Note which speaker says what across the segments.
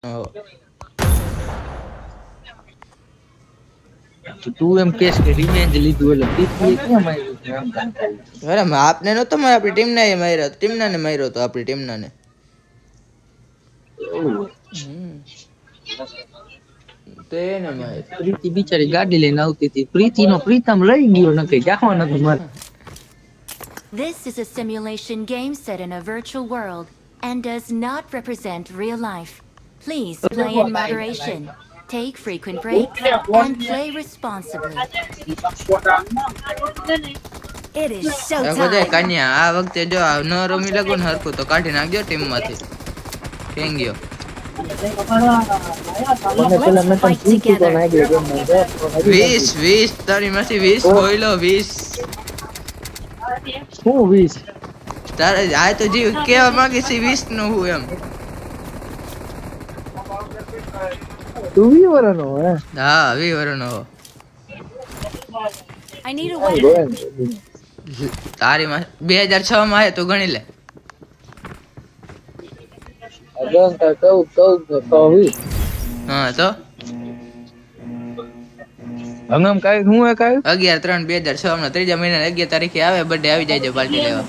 Speaker 1: હા.
Speaker 2: તો તું એમ કેસ કે રિવેન્જ લીધું એટલે પૃથ્વીએ કેમ આવ્યું છે એમ જાણતા
Speaker 1: અરે આપને નતો માર્યો, આપણી ટીમના એ માર્યો, ટીમના ને માર્યો તો આપણી ટીમના ને.
Speaker 2: એવું
Speaker 1: તે ને માર.
Speaker 2: પ્રીતિ બિચારી ગાડી લઈને આવતી હતી, પ્રીતિનો પ્રીતમ લઈ ગયો નથી જાવા નથી મારે.
Speaker 3: This is a simulation game set in a virtual world and does not represent real life. Please play in moderation, take frequent breaks, and play responsibly. It is
Speaker 1: બધા
Speaker 3: showtime!
Speaker 1: કન્યા આ વખતે જો ન રમી લગો ને હરખું તો કાઢી નાખજો ટીમ માંથી. કેમ ગયો?
Speaker 2: મને પેલા મેં તને પૂછ્યું તો ના ગયો કેમ નહીં
Speaker 1: 20 તારી માંથી 20 બોયલો 20.
Speaker 2: શું 20
Speaker 1: તારે આ તો જીવ કેવા માંગે છે 20 નું હું એમ.
Speaker 2: તું 20 વર્ષનો હે?
Speaker 1: હા 20 વર્ષનો હો.
Speaker 3: I need a weapon.
Speaker 1: તારી માં 2006 માં હે તો ગણી લે.
Speaker 2: અગન કા કહું
Speaker 1: હા તો
Speaker 2: હંગમ કાઈ હું હે કાઈ
Speaker 1: 11/3/2006 માં ત્રીજા મહિના 11 તારીખે આવે બર્થડે આવી જાય પાર્ટી લેવા.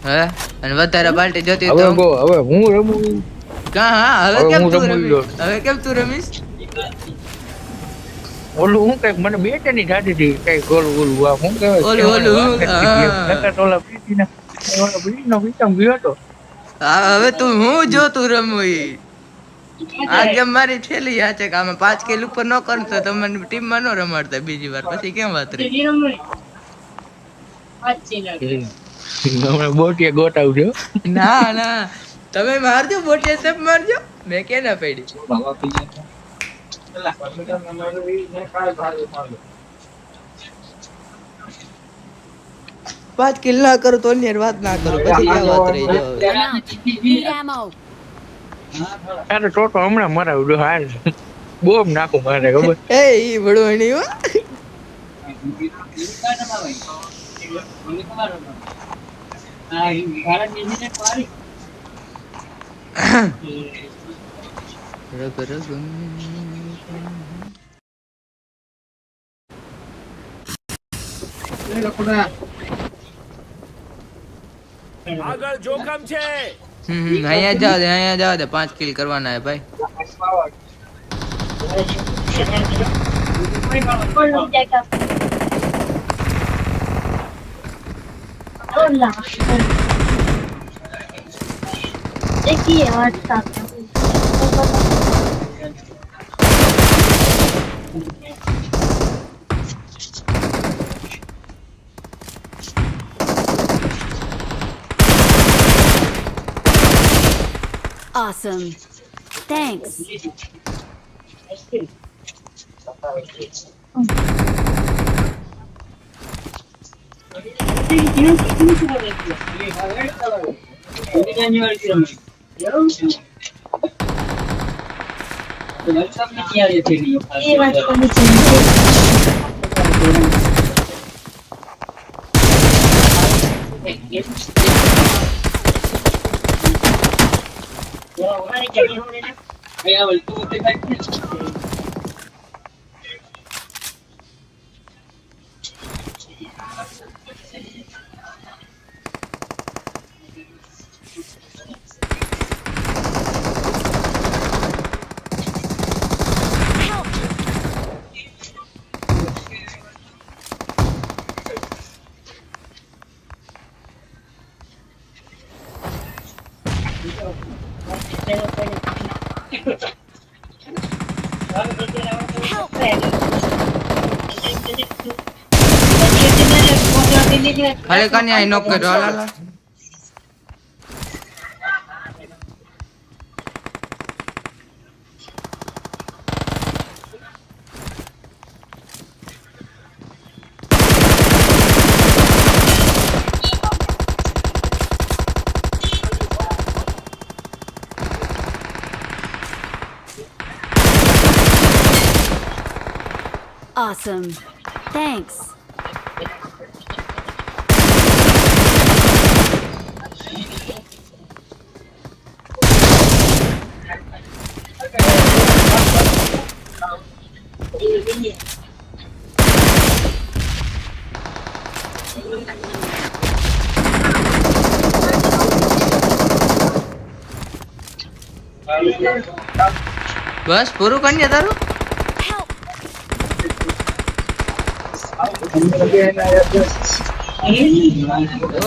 Speaker 1: હે અને વધારે પાર્ટી જોતી તો
Speaker 2: હવે હું રમું
Speaker 1: કા હા હવે
Speaker 2: હવે
Speaker 1: કેમ
Speaker 2: હું
Speaker 1: તું
Speaker 2: રમી
Speaker 1: રમીશ? હવે કેમ તું રમીશ?
Speaker 2: ઓલું હું કઈક મને બેટની ગાડી હતી કઈ ગોલ ગોલ આ હું કહેવાય
Speaker 1: ઓલું
Speaker 2: ઓલા પ્રીતિના ઓલા પ્રીતિનો વિચમ ગયો હતો.
Speaker 1: હવે તું હું જો તું રમવું ઈ. આ ગેમ મારી છેલ્લી આ છે કે આમાં 5 કિલ ઉપર ન કર તો તમને ટીમમાં ન રમાડતા બીજી વાર પછી કેમ વાત રહી.
Speaker 2: હમણાં બોટિયા ગોટાવજો.
Speaker 1: ના ના તમે મારજો બોટિયા સેપ મારજો મેં કે ના પડી. 5 કિલ ના કરું તો અન્ય વાત ના કરું પછી ક્યાં વાત રહી જો.
Speaker 3: Need ammo.
Speaker 2: અરે ટોટો હમણાં મરાવ્યો હાલ બોમ્બ નાખું મારે ખબર
Speaker 1: એ ઈ ભડવાની હો. રગ રગમ
Speaker 4: આગળ જોખમ છે.
Speaker 1: અહીંયા જાવ દે 5 કિલ કરવાના હે ભાઈ.
Speaker 3: Awesome. Thanks.
Speaker 1: ખાલી કન્યા નોક કર્યો હાલ હાલ.
Speaker 3: Awesome. Thanks.
Speaker 1: બસ પૂરું કરી તારું.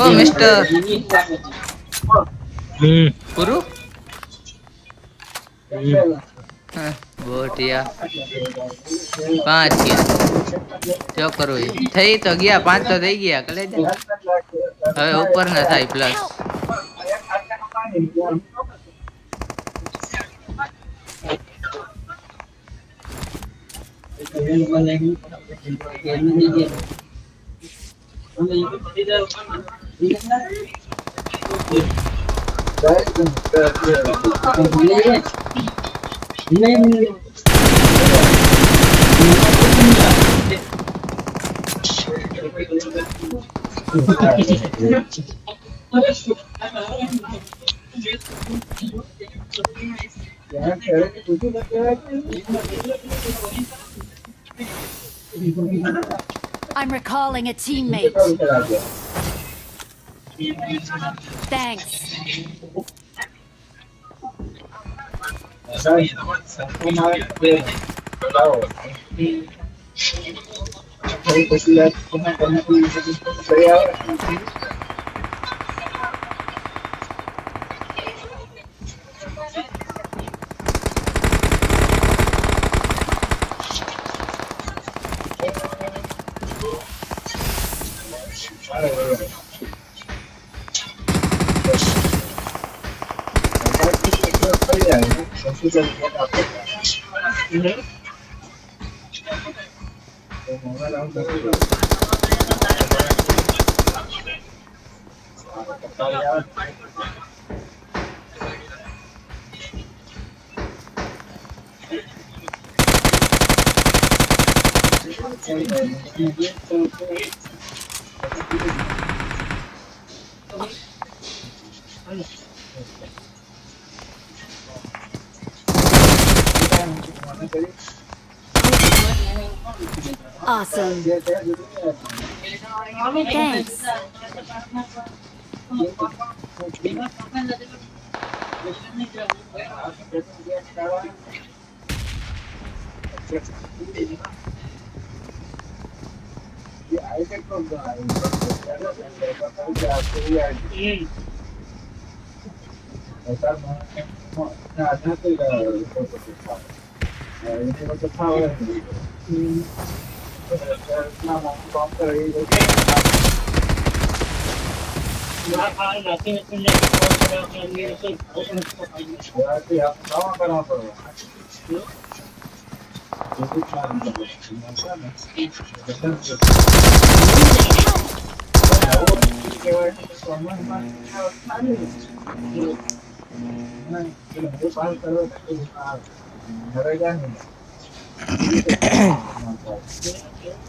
Speaker 1: ઓ મિસ્ટર પૂરું. હા, બોટિયા 5 ગયા. જો કરું એ થઈ તો ગયા, 5 તો થઈ ગયા. કલે હવે ઉપર ના થાય plus.
Speaker 3: I'm recalling a teammate. Thanks. Awesome. Thanks.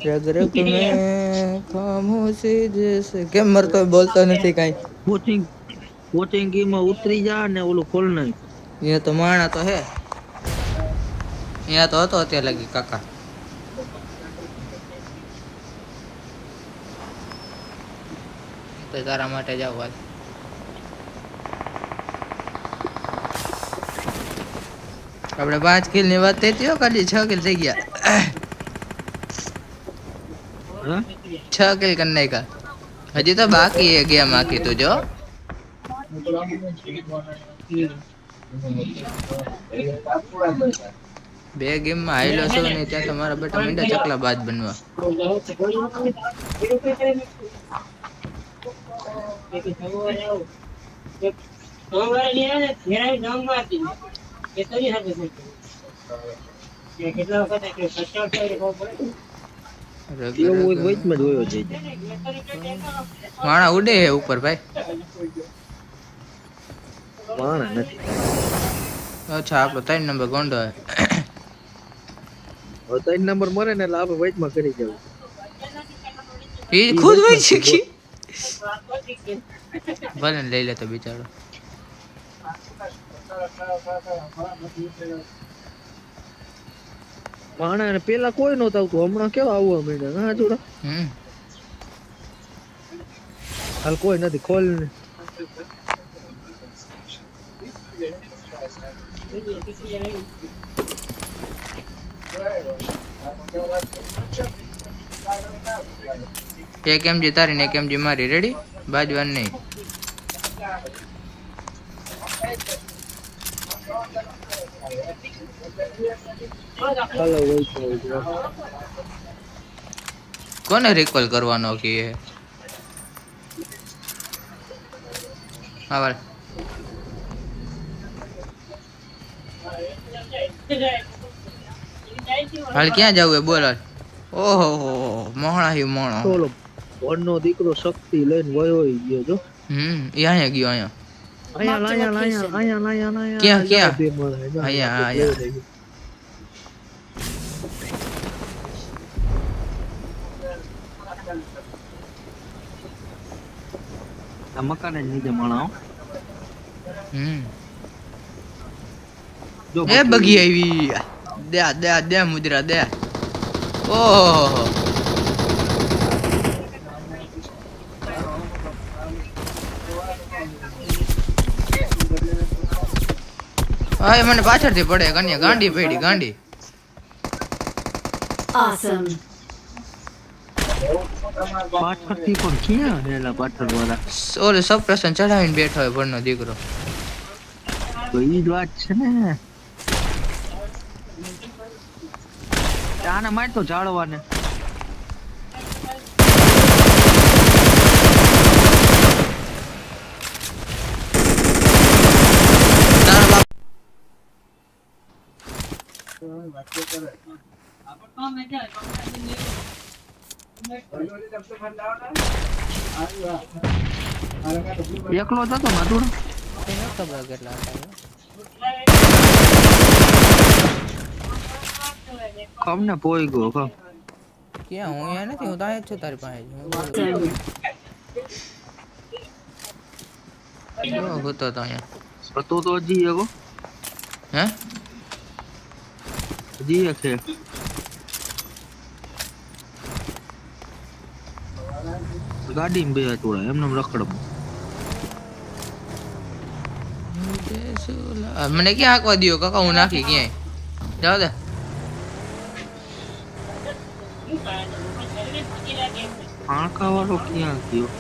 Speaker 3: રગ રગ મેં ખામોશી જૈસે કેમ મરતો બોલતો નથી કાઈ.
Speaker 2: કોચિંગ માં ઉતરી જા ને ઓલું ખોલ નાખ.
Speaker 1: અહીંયા તો માણા તો હે, અહીંયા તો હતો અત્યારે લગી કાકા. તો તારા માટે જાવ હાલ. આપણે 5 કિલ ની વાત થઈ હો, ખાલી 6 કિલ થઈ ગયા. 6 કિલ કરી નાખ્યા. હજી તો બાકી है गेम आकी तो जो બે ગેમ માં હાઈલો છો ને ત્યાં તમારા બેટા મીંડા ચકલા બાદ બનવા. માણા ઉડે હે ઉપર ભાઈ.
Speaker 2: માણા નથી.
Speaker 1: અચ્છા આપણો 3 નંબર ગોંડો હે.
Speaker 2: 3 નંબર મરે ને એટલે આપણે વેચમાં કરી જવું.
Speaker 1: એ ખુદ વઈ શીખી ભલે લઈ લે તો બિચારો.
Speaker 2: માણા ને પેલા કોઈ નહોતું આવતું, હમણાં કેવા આવવા માંડ્યા ના જોડા. હાલ કોઈ નથી, ખોલ ને.
Speaker 1: એક MG તારી ને એક MG મારી. રેડી? બાજવાન નહીં.
Speaker 2: હાલો વઈ
Speaker 1: કોને રિકોલ કરવાનો કે હા વાળ હાલ ક્યાં જવું બોલ હાલ. ઓહો મોહણા હી મોણો.
Speaker 2: બોલો વનનો દીકરો શક્તિ લઈને વયો ગયો જો.
Speaker 1: એ અહીંયા ગયો અહીંયા. ક્યાં અહીંયા.
Speaker 2: આ મકાને જ નીચે માણા જો
Speaker 1: એ બગી આવી. દે મુદ્રા દે. ઓહો હા મને પાછળથી પડે કન્યા. ગાંડી પડી ગાંડી.
Speaker 3: Awesome.
Speaker 2: પાછળથી પણ ક્યાં હેલા પાછળ વાળા
Speaker 1: ઓલે સપ્રેશન ચડાવીને બેઠો હોય ભણનો દીકરો.
Speaker 2: તો ઈ જ વાત છે ને. આને માર તો જાળવાને.
Speaker 1: એકલો જ હતો માધુર. ખબર કેટલા
Speaker 2: કમને પોઈ ગયો ક
Speaker 1: ક્યાં હું અહીંયા નથી. હું તો અહીંયા જ છું તારી પાસે હતો તો અહીંયા
Speaker 2: હતો તો હજી એવો
Speaker 1: હે
Speaker 2: હજી એક છે ગાડી બે થોડા એમને રખડ.
Speaker 1: મને ક્યાં હાંકવા દો કાકા. હું નાખી ક્યાંય જાવ દે.
Speaker 2: આંકા વાળો ક્યાં ગયો?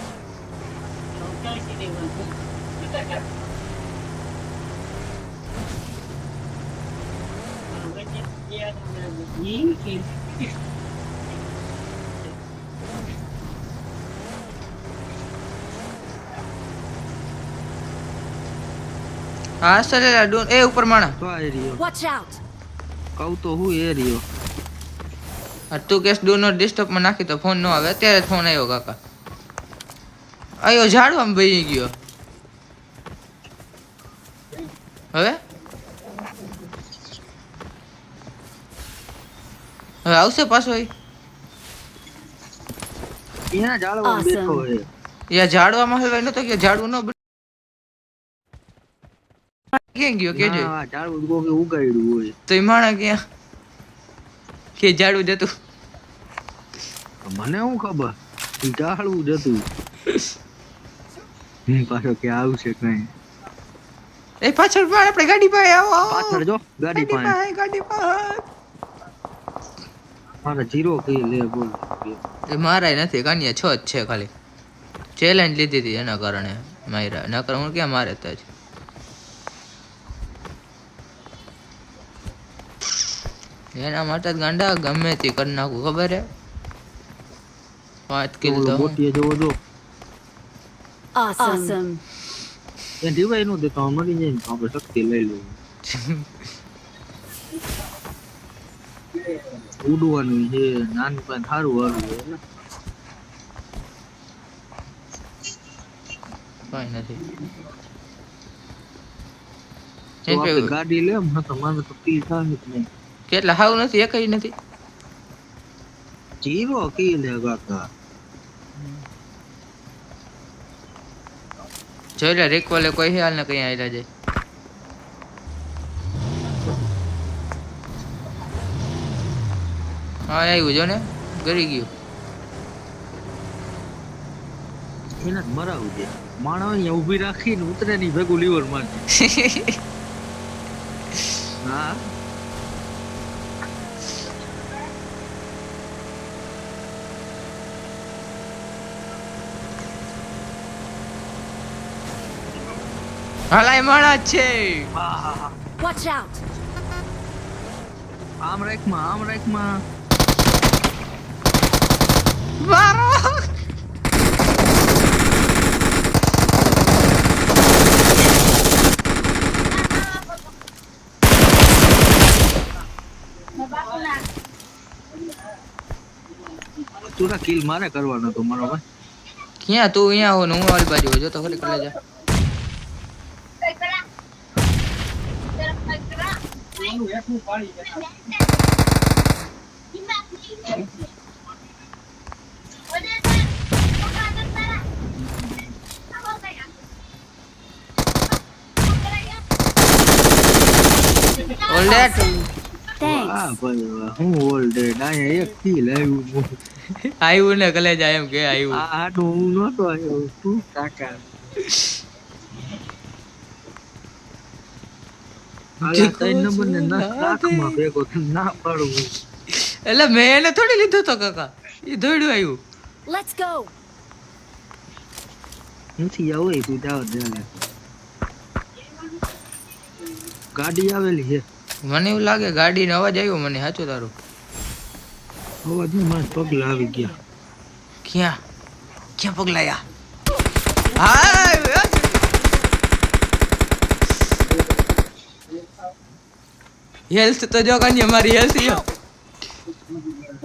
Speaker 1: હા સર એ ઉપર માણા.
Speaker 2: તો આ રહ્યો.
Speaker 3: Watch out!
Speaker 2: કહું તો હું એ રહ્યો.
Speaker 1: તું કેસ ડુ નોટ ડિસ્ટર્બ માં નાખી તો ફોન ન આવે. અત્યારે જ ફોન આવ્યો કાકા. આયો ઝાડવામાં બેહી ગયો. હવે આવશે પાછો.
Speaker 2: ત્યાં જાળવા બેઠો હે.
Speaker 1: યા ઝાડવામાં હલવાય નતો કે ઝાડવું ન ક્યાં ગયો કેજો.
Speaker 2: હા જાળવું કોકે ઉગાડ્યું હોય
Speaker 1: તો એ માણા ક્યાં કે ઝાડવું જતું.
Speaker 2: મને શું ખબર ઈ જાળવું જતું. પાછો કે આવશે કઈ.
Speaker 1: એ પાછળ પણ આપણે ગાડી પાસે આવો.
Speaker 2: પાછળ જો ગાડી પાસે.
Speaker 1: ગાડી પાસે
Speaker 2: મારા જીરો કી લે બોલ.
Speaker 1: એ મારાય નથી કાનિયા 6 જ છે ખાલી. ચેલેન્જ લીધી હતી એના કારણે માર્યા. નકર હું ક્યાં મારે તો જ. એના માટે જ ગાંડા ગમે તે કરી નાખું ખબર હે. 5 કિલ તો
Speaker 2: બોટીએ જોવો જો.
Speaker 3: Awesome.
Speaker 2: એ દીવાય નો દેતો મરી જાય ને તો આપણે શક્તિ લઈ લઈએ. ઉડવાનું છે નાન પણ સારું હારું છે ને.
Speaker 1: કઈ નથી.
Speaker 2: તો આપણે ગાડી લે એમ તો મારે તો પી થાય જ નહીં.
Speaker 1: કેટલા હાવ નથી એક જ નથી.
Speaker 2: જીરો કી લે કાકા.
Speaker 1: જોઈ લે રિકોલે કોઈ હાલ ને કઈ આયલા જાય. હા આવ્યું જો ને ગરી ગયું.
Speaker 2: એને જ મરાવું છે માણસ અહીંયા ઊભી રાખીને ઉતરે ની ભેગું લીવર મારી. હા
Speaker 1: હાલાય માણા જ છે.
Speaker 3: Watch out!
Speaker 2: આમ રાઈકમાં
Speaker 1: મારો
Speaker 2: તું કિલ મારે કરવાનો તો મારો ભાઈ.
Speaker 1: ક્યાં તું અહીંયા હો ને હું ઓલી બાજુ જો તો ખરી કલે જા. All date
Speaker 3: Thanks.
Speaker 2: વાહ ભાઈ વાહ હું ઓલ ડેડ આયા એક કિલ આવ્યું.
Speaker 1: આવ્યું ને કલે જા એમ કે આવ્યું.
Speaker 2: આ આટલું હું નતો આવ્યો તું કાકા. આલા ત્રણ નંબર ને નાકમાં ભેગો થઈને ના પાડવું.
Speaker 1: એટલે મેં એને થોડી લીધો તો કાકા એ દોડ્યું આવ્યું.
Speaker 3: Let's go.
Speaker 2: નથી આવું તું જાવ દે. ગાડી આવેલી છે.
Speaker 1: મને એવું લાગે ગાડીનો અવાજ આવ્યો મને સાચું તારું.
Speaker 2: અવાજ ને મારા પગલા આવી ગયા.
Speaker 1: ક્યાં ક્યાં પગલાયા? હા હેલ્થ તો જો કાંઈ મારી હેલ્થ જો.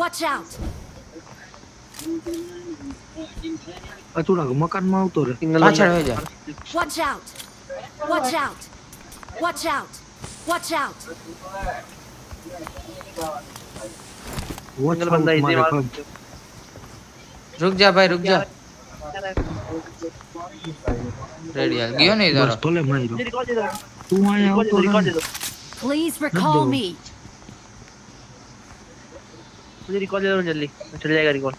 Speaker 3: Watch out!
Speaker 2: થોડાક મકાનમાં આવતો રે.
Speaker 1: પાછળ વહી જા.
Speaker 3: Watch out! Watch out! Watch out! Watch out!
Speaker 2: Watch મારે પગ.
Speaker 1: रुक जा भाई रुक जा. રેડી હાલ ગયો નહીં તારો.
Speaker 2: બસ ભલે માર્યો. તું અહીંયા આવતો રહે.
Speaker 3: Please recall me.
Speaker 5: मुझे रिकॉल दे दो जल्दी चल जाएगा रिकॉल.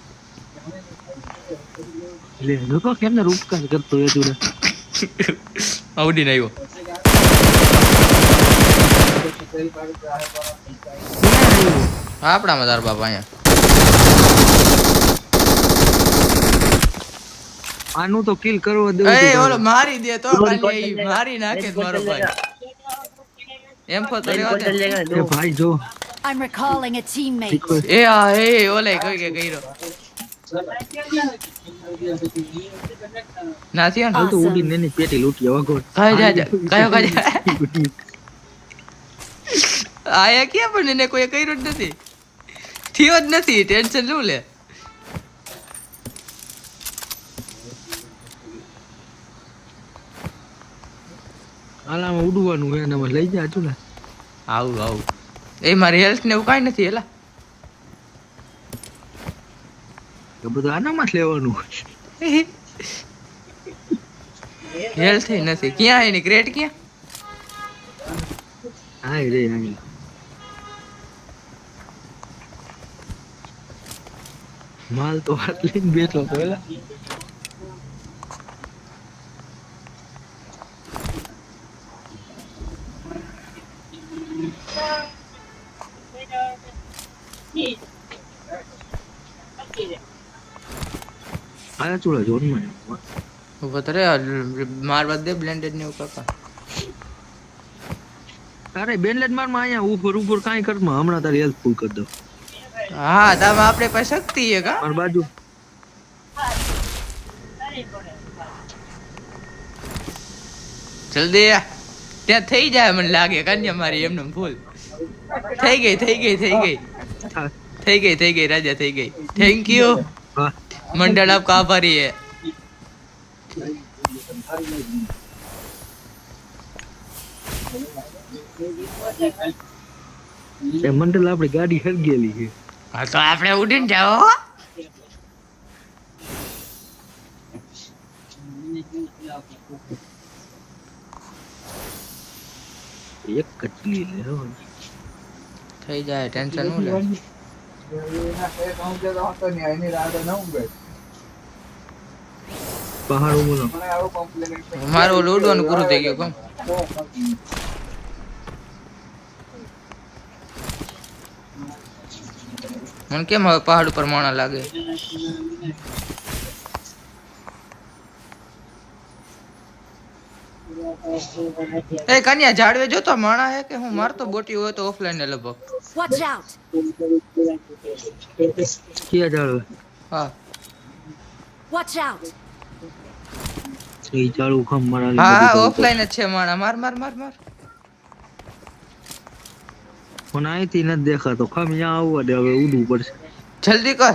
Speaker 2: લે લોકો કેમ ને રૂપકાર કરતો એ જોડે.
Speaker 1: આવડીને આવ્યો. આપણામાં તાર બાપા અહીંયા.
Speaker 2: આનું તો કિલ કરવો દે.
Speaker 1: એ ઓલો મારી દે તો ખાલી મારી નાખે મારો ભાઈ. એમ તો લેવા
Speaker 5: चल
Speaker 1: દે.
Speaker 5: जाएगा
Speaker 2: એ ભાઈ જો
Speaker 3: I'm recalling a teammate.
Speaker 1: એ આ એ ઓલે કઈ કે કર્યો. ના થયો ને.
Speaker 2: હાલ તો ઉડીને એની પેટી લૂંટી વગર.
Speaker 1: કયો જા કયો કયો આયા ક્યાં પણ એને કોઈ કર્યું જ નથી. થયો જ નથી ટેન્શન નું લે.
Speaker 2: આલામાં ઉડવાનું હે ને અમે લઈ જા છું ને.
Speaker 1: આવું આવું એ મારી હેલ્થ ને એવું કાંઈ નથી એલા.
Speaker 2: એ બધું આનામાં જ લેવાનું.
Speaker 1: હેલ્થ નથી. ક્યાં એની ક્રેટ ક્યાં?
Speaker 2: હાય રે હાય. માલ તો હાથ લઈને બેઠો તો એલા. આયા ચોળા જોનમાં
Speaker 1: ઉભો તો રે મારવા દે બ્લેન્ડેડ ને એવું કાકા.
Speaker 2: અરે બેનલેટ મારમાં અહીંયા ઉપર કાંઈ કરમાં હમણાં તારી હેલ્પ ફૂલ કરી દો.
Speaker 1: હા તામાં આપણે પાસે શક્તિ છે કા.
Speaker 2: માર બાજુ
Speaker 1: જલ્દી આ. ત્યાં થઈ જાય મને લાગે કન્યા મારી એમને ફૂલ થઈ ગઈ રાજા થઈ ગઈ. થેન્ક યુ
Speaker 2: હા
Speaker 1: मंडल आपका आभारी है.
Speaker 2: એ મંડળ આપણી ગાડી હરગેલી છે.
Speaker 1: હા તો આપણે ઉડીને જાઓ.
Speaker 2: એક કટલી લે હો.
Speaker 1: થઈ જાય ટેન્શન નું લે.
Speaker 2: પહાડ બોલો
Speaker 1: મારું લૂડવાનું પૂરું થઈ ગયું કોમ મને કેમ હવે પહાડ ઉપર માણા લાગે એ કન્યા ઝાડવે જોતો માણા હે કે હું મારતો બોટી હોય તો ઓફલાઈન ને લગભગ
Speaker 3: Watch out!
Speaker 2: ક્યાં જાળવે
Speaker 1: હા
Speaker 3: Watch out!
Speaker 2: એ ચાલુ ખમ મારા
Speaker 1: હા હા ઓફલાઈન જ છે માણા માર માર માર માર
Speaker 2: પણ અહીંથી નથી દેખાતો ખમ અહીંયા આવવા દે હવે ઉડવું પડશે
Speaker 1: જલ્દી કર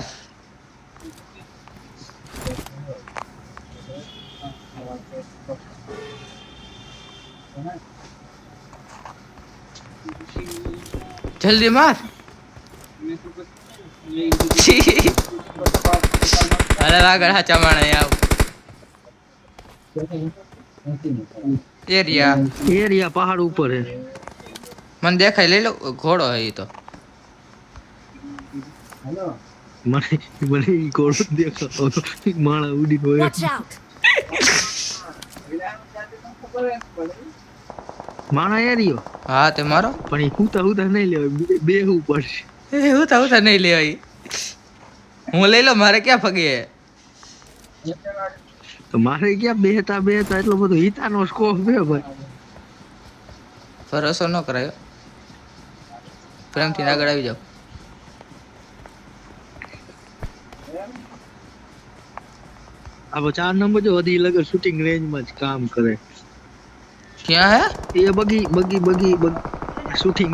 Speaker 1: જલ્દી માર અરે આગળ હાચા માણા આવ
Speaker 2: એરિયા પહાડ ઉપર હે
Speaker 1: મને દેખાય લઈ લો ઘોડો હે ઈ તો
Speaker 2: મને મને ઈ ઘોડો દેખાતો માણા ઉડી હોય
Speaker 3: Watch out!
Speaker 2: માણા એરિયો
Speaker 1: હા તે મારો
Speaker 2: પણ એ હુતા હુતા નહીં લેવાય બેહવું પડશે
Speaker 1: એ હું નહીં લેવાય હું લઈ લો મારે ક્યાં ફગે
Speaker 2: તો મારે ક્યાં બેહતા બેહતા એટલો બધો હિતાનો સ્કોપ છે ભાઈ
Speaker 1: ભરોસો ન કરાયો પ્રેમથી આગળ આવી જાવ
Speaker 2: આ 4 નંબર જો વધી લગર શૂટિંગ રેન્જ માં જ કામ કરે
Speaker 1: ક્યાં હે
Speaker 2: એ બગી શૂટિંગ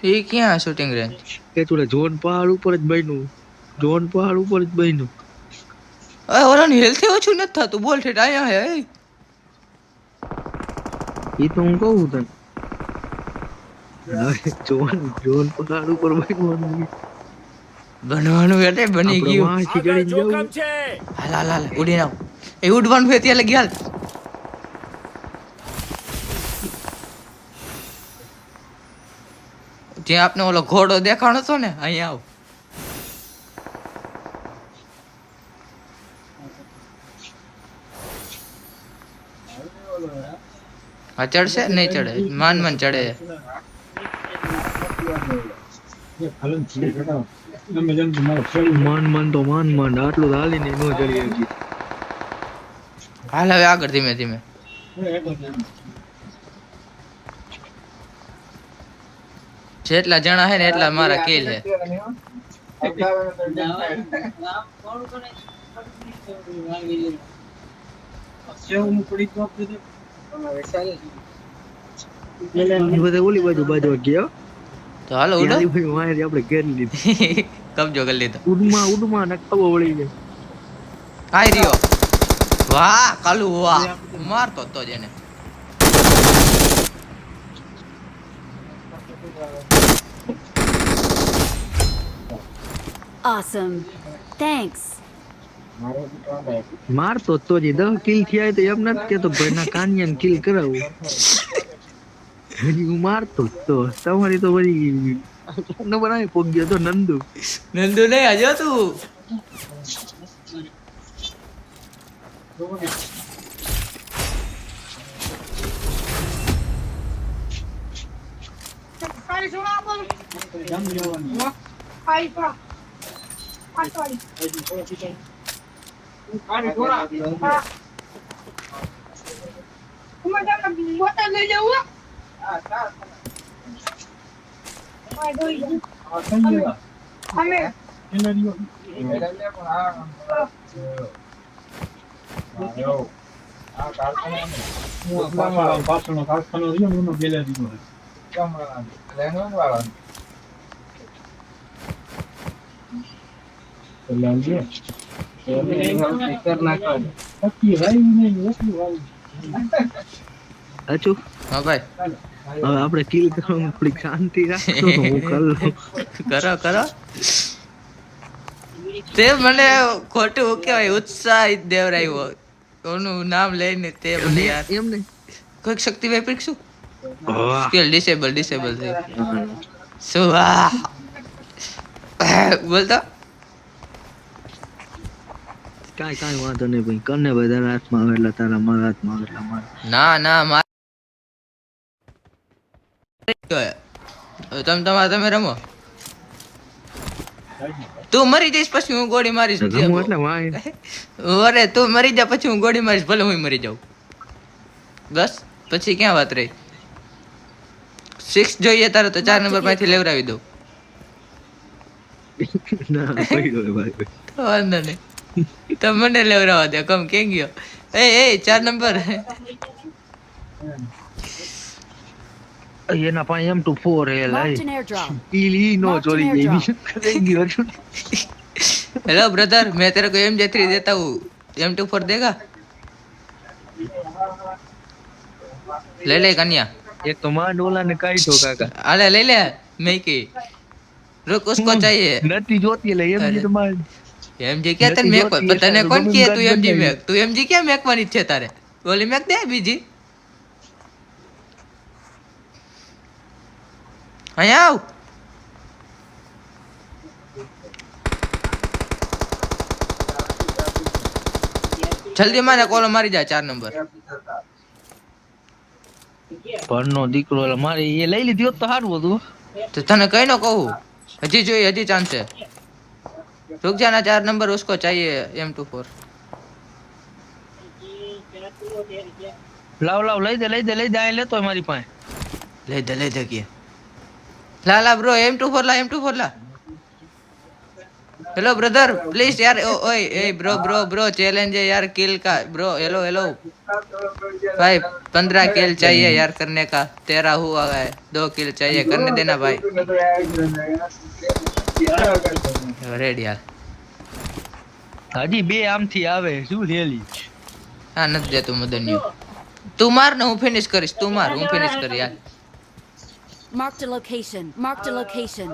Speaker 1: એ ક્યાં શૂટિંગ રેન્જ
Speaker 2: કે તું જોન પહાડ ઉપર જ બન્યું જોન પહાડ ઉપર જ બન્યું
Speaker 1: અરે ઓરાની હેલ્થ ઓછું નથી થતું બોલ ઠેઠ આયા હે
Speaker 2: એ તો હું કહું તને જોન પહાડ ઉપર બન્યું
Speaker 1: બનવાનું એટલે બની
Speaker 2: આપણે
Speaker 1: ગયું
Speaker 2: વાંચી
Speaker 4: આગળ
Speaker 2: ચડીને જવું.
Speaker 4: જોખમ છે
Speaker 1: હાલ હાલ હાલ ઉડી નાવ એ ઉડવાનું હોય ત્યાં લગી હાલ જ્યાં આપને ઓલો ઘોડો દેખાણો હતો ને અહીંયા આવ હા ચડશે નહીં ચડે માન ચડે
Speaker 2: માન તો માન આટલું હાલીને ન ચડી હજી
Speaker 1: હાલ હવે આગળ ધીમે ધીમે જેટલા જણા હે ને એટલા મારા કિલ હે
Speaker 2: એ બધા ઓલી બાજુ ગયા
Speaker 1: તો હાલો ઉડો
Speaker 2: વાયરી આપણે ઘેરી લીધી
Speaker 1: કબજો કરી લીધો
Speaker 2: ઉડમાં નકાબો વળી જાય
Speaker 1: આઈ રહ્યો વાહ કાલુ વાહ મારતો તો જ એને
Speaker 3: Awesome. Thanks.
Speaker 2: મારતો તો જ 10 કિલ થયા તો એમ નથી કેતો ભાઈ ના કાનિયાને કિલ કરાવું હજી હું મારતો જ તો તમારી તો વળી નંબર આવી પોગ ગયો તો નંદુ
Speaker 1: નંદુ નહીં આજો તું
Speaker 2: અચુ
Speaker 1: હા ભાઈ
Speaker 2: હવે આપણે કિલ કરવામાં થોડીક શાંતિ રાખો હું કર લઉં
Speaker 1: કરો તે મને ખોટું કેવાય ઉત્સાહિત દેવરાયો ઓનું નામ લઈને તે મને યાર
Speaker 2: એમ નહીં
Speaker 1: કોઈક શક્તિ વાપરી શું
Speaker 2: વાહ
Speaker 1: સ્કિલ ડિસેબલ થઈ શું વાહ બોલતો
Speaker 2: કાંઈ વાંધો નહીં ભાઈ. કરને ભાઈ, તારા હાથમાં આવે એટલે તારા, મારા હાથમાં આવે એટલે મારા.
Speaker 1: ના તમે રમો. તું મરી જઈશ પછી હું ગોળી મારીશ.
Speaker 2: રમવું એટલે વાંહે.
Speaker 1: અરે તું મરી જા પછી હું ગોળી મારીશ, ભલે હું મરી જાઉં. બસ પછી ક્યાં વાત રહી. 6 જોઈએ તારે તો 4 નંબર પાસેથી લેવડાવી દઉં.
Speaker 2: ના પડ્યો હે ભાઈ.
Speaker 1: વાંધો નહીં, તો મને લેવડાવવા દે. કમ કે ગયો એ 4 નંબર.
Speaker 2: એના પાસે M24 હે
Speaker 3: Marked
Speaker 2: લાઈ.
Speaker 3: an airdrop.
Speaker 2: ઈ નો ચોરી ગઈ મિશન કરી ગયો છું.
Speaker 1: हेलो ब्रदर, मैं तेरे को MJ3 देता हूँ, M24 देगा? ले ले कन्या.
Speaker 2: એક તો માં ડોલા ને કાઢ્યો કાકા.
Speaker 1: अरे ले ले, मैं की रुक, उसको चाहिए
Speaker 2: નથી જોતી એટલે એમ
Speaker 1: અરે.
Speaker 2: જ માર.
Speaker 1: MJ क्या तेरे मेक
Speaker 2: જોતી
Speaker 1: तने
Speaker 2: એટલે
Speaker 1: कौन
Speaker 2: ગમે
Speaker 1: किया
Speaker 2: એમ
Speaker 1: तू
Speaker 2: ગાડી
Speaker 1: MJ
Speaker 2: બદલાવી.
Speaker 1: मेक, तू MJ क्या मेक वाली છે તારે? ઓલી મેક દે બીજી. અહીંયા આવ. જલ્દી મારે કોલો મારી જા 4 નંબર.
Speaker 2: ભણનો દીકરો એટલે મારે એ લઈ લીધી હોત તો સારું હતું.
Speaker 1: तो तने कहीं ना कहूँ, हजी जो हजी चांस है. रुक जाना, 4 नंबर उसको चाहिए M24.
Speaker 2: લાવ લઈ દે આ લેતો હોય મારી પાસે.
Speaker 1: ले दे किया. ला ब्रो M24 ला. हेलो ब्रदर प्लीज यार. ओए ए ब्रो चैलेंज है यार किल का. ब्रो हेलो भाई 15 किल चाहिए यार करने का. 13 हुआ है, 2 किल चाहिए करने देना भाई. रेडी यार.
Speaker 2: હજી બે આમથી આવે શું લેલી.
Speaker 1: હા નથી દેતું મદન્યુ. તું માર ને હું ફિનિશ કરીશ. તું માર હું ફિનિશ કરી યાર.
Speaker 3: Marked a location. Marked a location.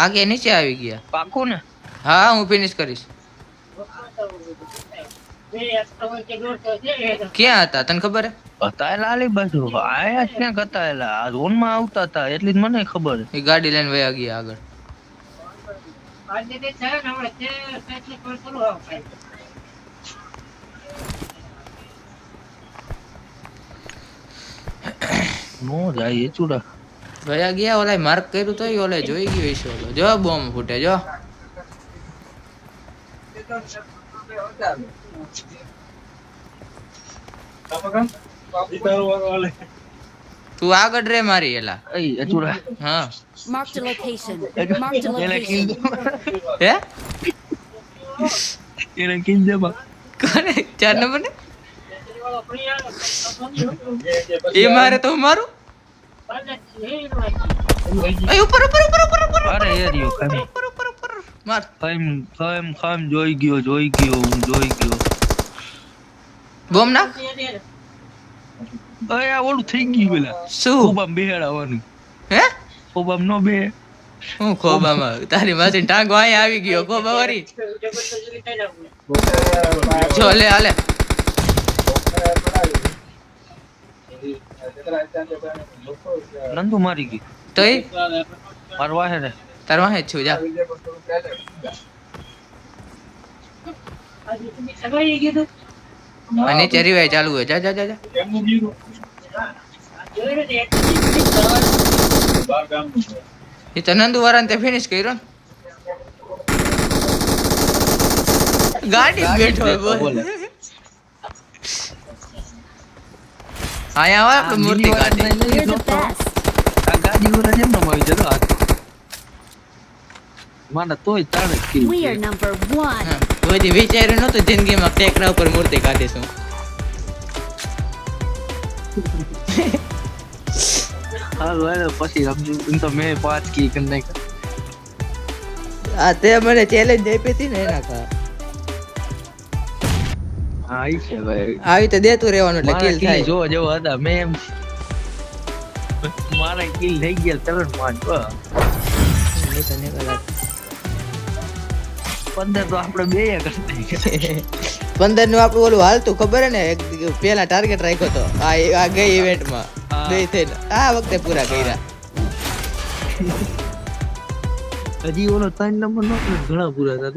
Speaker 1: આગે નીચે આવી ગયા.
Speaker 2: પાકું ને.
Speaker 1: હા હું ફિનિશ કરીશ. ક્યાં હતા તને ખબર હે?
Speaker 2: કતાયેલા આલી બાજુ આયા જ ક્યાં કતાયેલા આ ઝોન માં આવતા હતા એટલી જ મને ખબર.
Speaker 1: એ ગાડી લઈને વયા ગયા આગળ.
Speaker 2: નો જાય એ ચૂડા.
Speaker 1: વયા ગયા. ઓલા માર્ક કર્યું તો ઓલે જોઈ ગયો હશે. ઓલો જો બોમ્બ ફૂટે જો. તું આગળ રે મારી એલા.
Speaker 2: એ ચૂડા.
Speaker 1: હા
Speaker 3: Marked a location. Marked a
Speaker 2: એને કિલ
Speaker 3: location.
Speaker 1: હે
Speaker 2: એને કિલ દે બા.
Speaker 1: કોને 4 નંબર ને એ મારે તો હું મારું. એ ઉપર
Speaker 2: અરે એ રહ્યો ખામ
Speaker 1: માર.
Speaker 2: ખામ જોઈ ગયો હું જોઈ ગયો.
Speaker 1: બોમ્બ ના
Speaker 2: અરે આ ઓલું થઈ ગયું પેલા
Speaker 1: શું
Speaker 2: ખોબામ બેહાડવાનું.
Speaker 1: હે
Speaker 2: ખોબામ નો બે.
Speaker 1: હું ખોબામાં તારી માસી ટાંગો અહીંયા આવી ગયો. ખોબા વાળી જો લે હાલે.
Speaker 2: નંદુ મારી ગઈ
Speaker 1: તો એ
Speaker 2: મારવા હે ને
Speaker 1: તાર વાહે જ છું જા. આ નીચે રિવાય ચાલુ હોય. જા જા જા જા. એ તો નંદુ વાળાને તે ફિનિશ કર્યો ને. ગાડી બેઠો હોય બોલ. અહીંયા આવે આપણે મૂર્તિ ગાડી.
Speaker 3: You're the best.
Speaker 2: આ ગાડી ઓલા જેમ ન આવી જતો મારા તોય તારે કિલ.
Speaker 3: We are number 1.
Speaker 1: બધી વિચાર્યું નતું જિંદગીમાં ટેકરા ઉપર મૂર્તિ કાઢીશું.
Speaker 2: હાલો હાલો પછી સમજુ એમ તો મેં 5 કી કરી નાખ્યા.
Speaker 1: આ તે મને ચેલેન્જ આપી હતી ને એના કા.
Speaker 2: હા ઈ છે ભાઈ.
Speaker 1: આવી તો દેતું રહેવાનું એટલે
Speaker 2: મારા
Speaker 1: કિલ
Speaker 2: kill
Speaker 1: થાય.
Speaker 2: જો જેવો હતા મેં એમ મારા કિલ થઈ ગયા તરત માં 15 તો આપણે બે કરતા
Speaker 1: 15 નું આપણું ઓલું હાલતું ખબર હે ને. એક પેલા ટાર્ગેટ રાખ્યો તો આ ગઈ ઇવેન્ટ માં
Speaker 2: હા.
Speaker 1: બે થઈને આ વખતે પૂરા કર્યા.
Speaker 2: હજી ઓલો 3 નંબર નો ઘણા પૂરા થતા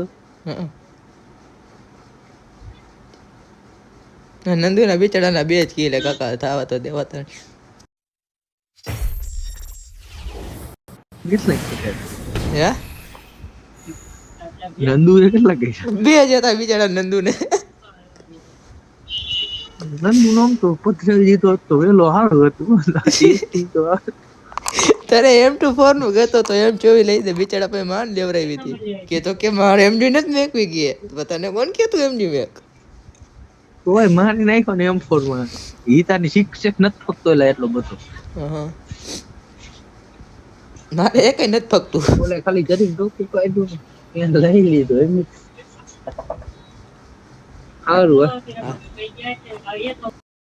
Speaker 2: તો
Speaker 1: નંદુના બિચારાના 2 જ કિલ કાકા થાવા તો દેવા ત્રણ
Speaker 2: કેટલા
Speaker 1: હે
Speaker 2: નંદુ એ કેટલા કર્યા
Speaker 1: 2 જ હતા બિચારા નંદુને
Speaker 2: નંદુ નામ તો પથરી જીતો હતો વેલો હારો હતો તો
Speaker 1: તારે M24 નું ગતો તો M24 લઈ દે બિચારા પાસે માન લેવરાવી હતી કે તો કે મારે MG નથી મેકવી ગયે તને કોણ કે તું MG મેક
Speaker 2: તોય મારી નાખ્યો ને M4 માં ઈ તારની શિક્ષક નથી ફકતો એટલો બધો
Speaker 1: હા મારે એકઈ નથી ફકતું
Speaker 2: બોલે ખાલી જરીક ડોકી કાઢ્યું એને લઈ લીધો એમ સારું